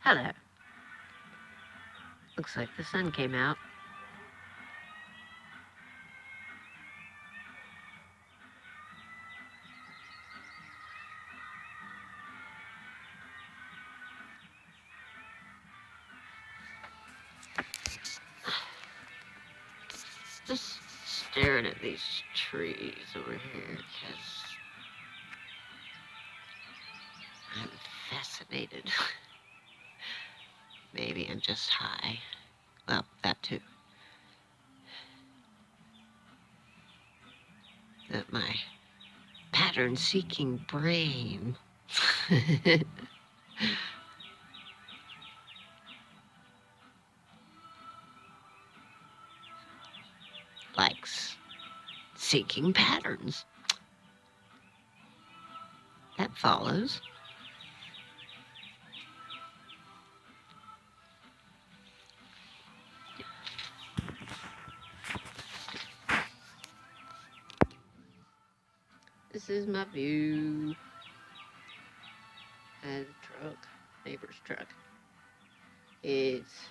Hello. Looks like the sun came out. Just staring at these trees over here because I'm fascinated. Maybe I'm just high. Well, that too. That my pattern-seeking brain likes seeking patterns. That follows. This is my view. Has a truck, neighbor's truck. It's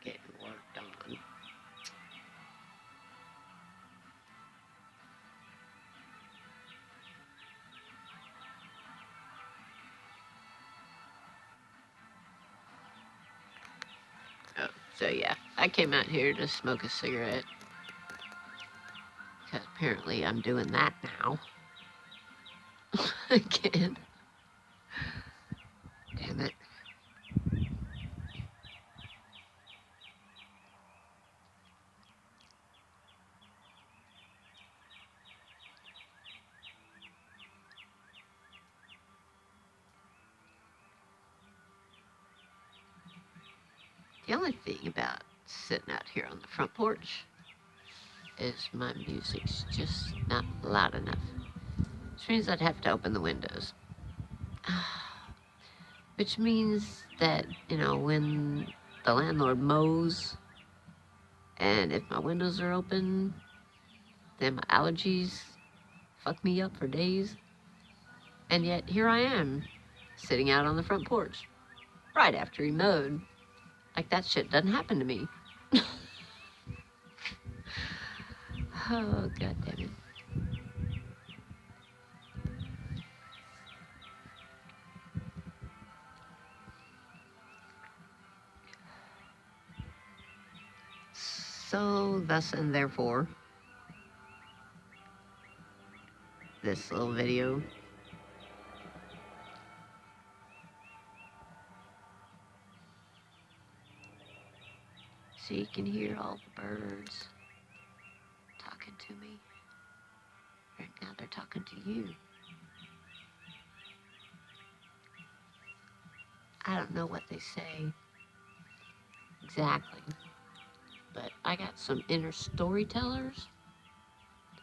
getting worked on. Oh, so yeah, I came out here to smoke a cigarette. Because apparently I'm doing that now. Again. Damn it. The only thing about sitting out here on the front porch is my music's just not loud enough. Which means I'd have to open the windows. Which means that, when the landlord mows and if my windows are open, then my allergies fuck me up for days. And yet here I am, sitting out on the front porch, right after he mowed. Like that shit doesn't happen to me. Oh, god damn it. So, thus and therefore, this little video so you can hear all the birds talking to me. Right now they're talking to you. I don't know what they say exactly, but I got some inner storytellers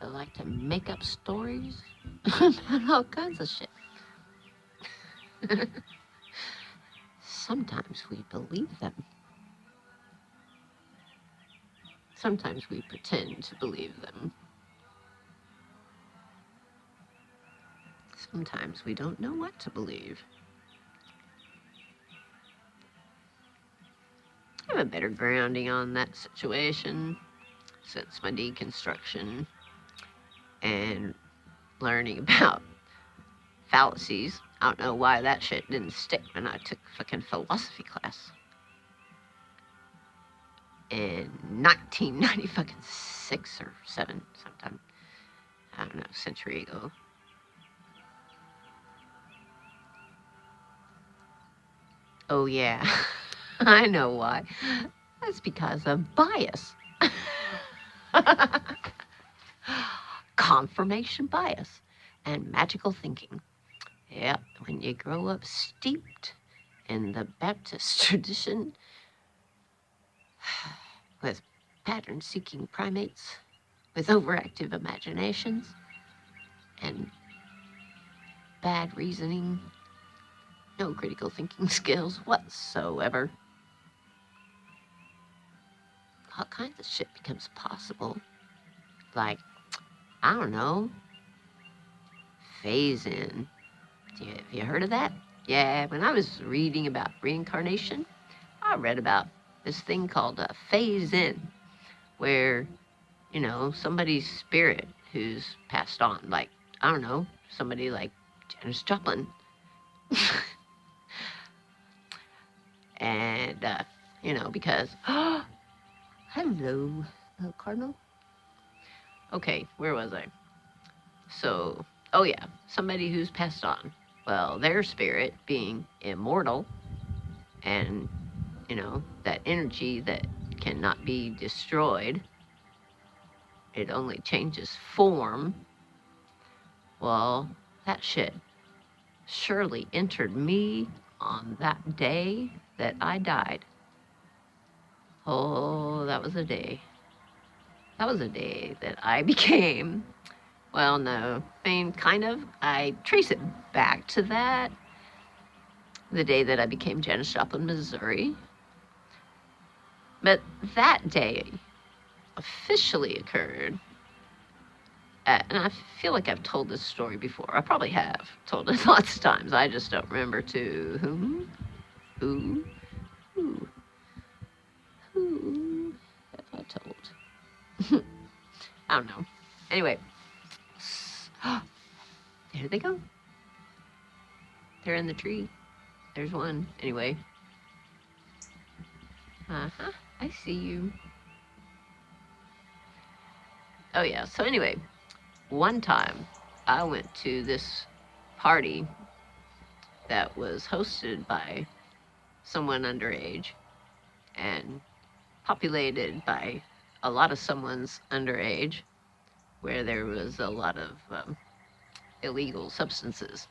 that like to make up stories about all kinds of shit. Sometimes we believe them. Sometimes we pretend to believe them. Sometimes we don't know what to believe. I have a better grounding on that situation since my deconstruction and learning about fallacies. I don't know why that shit didn't stick when I took fucking philosophy class in 1996 or 7, sometime, I don't know, century ago. Oh yeah, I know why. That's because of bias. Confirmation bias and magical thinking. Yep, when you grow up steeped in the Baptist tradition with pattern-seeking primates with overactive imaginations and bad reasoning, no critical thinking skills whatsoever, all kinds of shit becomes possible. Like, I don't know, phase in. Have you heard of that? Yeah, when I was reading about reincarnation, I read about this thing called a phase in, where, somebody's spirit who's passed on, like, I don't know, somebody like Janis Joplin. And, because, hello, Cardinal. Okay, where was I? So, oh yeah, somebody who's passed on. Well, their spirit being immortal and, that energy that cannot be destroyed, it only changes form. Well, that shit surely entered me on that day that I died. Oh, that was a day. That was a day that I became, well, no, I mean, kind of. I trace it back to that, the day that I became Janis Joplin, Missouri. But that day officially occurred, and I feel like I've told this story before. I probably have told it lots of times. I just don't remember to whom, who, who, who have I told? I don't know. Anyway, there they go. They're in the tree. There's one. Anyway. Uh-huh. I see you. Oh, yeah. So, anyway, one time I went to this party that was hosted by someone underage and populated by a lot of someone's underage, where there was a lot of illegal substances.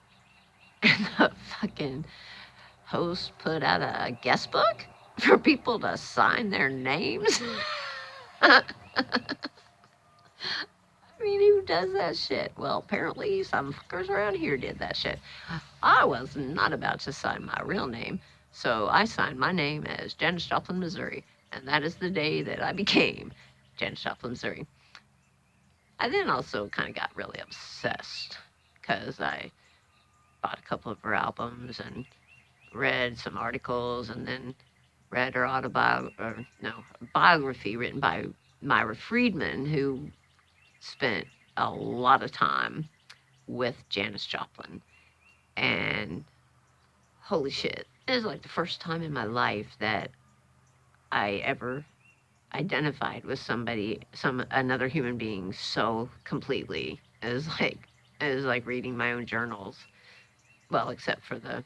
And the fucking host put out a guest book for people to sign their names. I mean, who does that shit? Well, apparently some fuckers around here did that shit. I was not about to sign my real name, so I signed my name as Janis Joplin, Missouri, and that is the day that I became Janis Joplin, Missouri. I then also kind of got really obsessed because I bought a couple of her albums and read some articles, and then read her biography written by Myra Friedman, who spent a lot of time with Janis Joplin. And holy shit, it was like the first time in my life that I ever identified with another human being so completely. It was like reading my own journals. Well, except for the,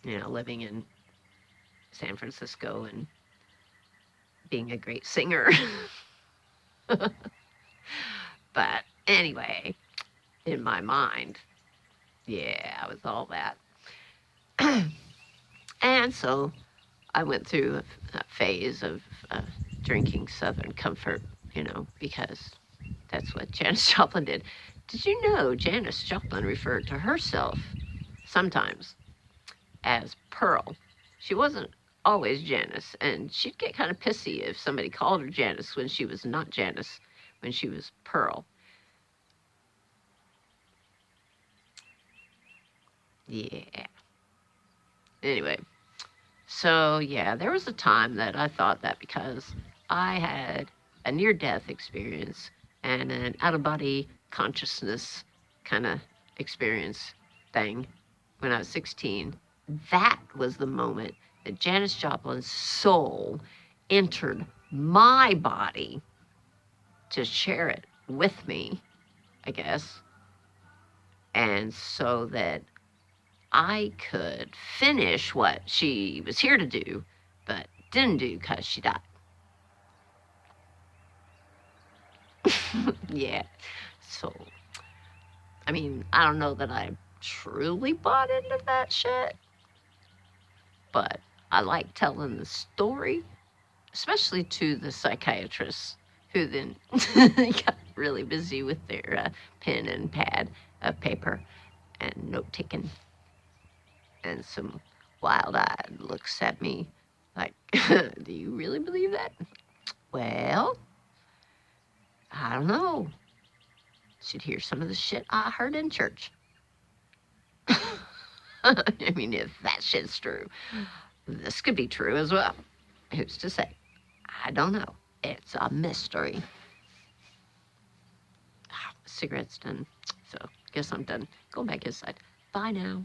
living in San Francisco and being a great singer. But anyway, in my mind, yeah, I was all that. And so I went through a phase of drinking Southern Comfort, because that's what Janis Joplin did. Did you know Janis Joplin referred to herself sometimes as Pearl? She wasn't always Janis, and she'd get kind of pissy if somebody called her Janis when she was not Janis, when she was Pearl. Yeah. Anyway, so yeah, there was a time that I thought that because I had a near death experience and an out of body consciousness kind of experience thing when I was 16, that was the moment that Janis Joplin's soul entered my body to share it with me, I guess. And so that I could finish what she was here to do, but didn't do because she died. Yeah. So, I mean, I don't know that I truly bought into that shit, but I like telling the story, especially to the psychiatrists who then got really busy with their pen and pad of paper and note taking, and some wild eyed looks at me like, do you really believe that? Well, I don't know. Should hear some of the shit I heard in church. I mean, if that shit's true, this could be true as well. Who's to say? I don't know. It's a mystery. Cigarette's done. So, guess I'm done. Going back inside. Bye now.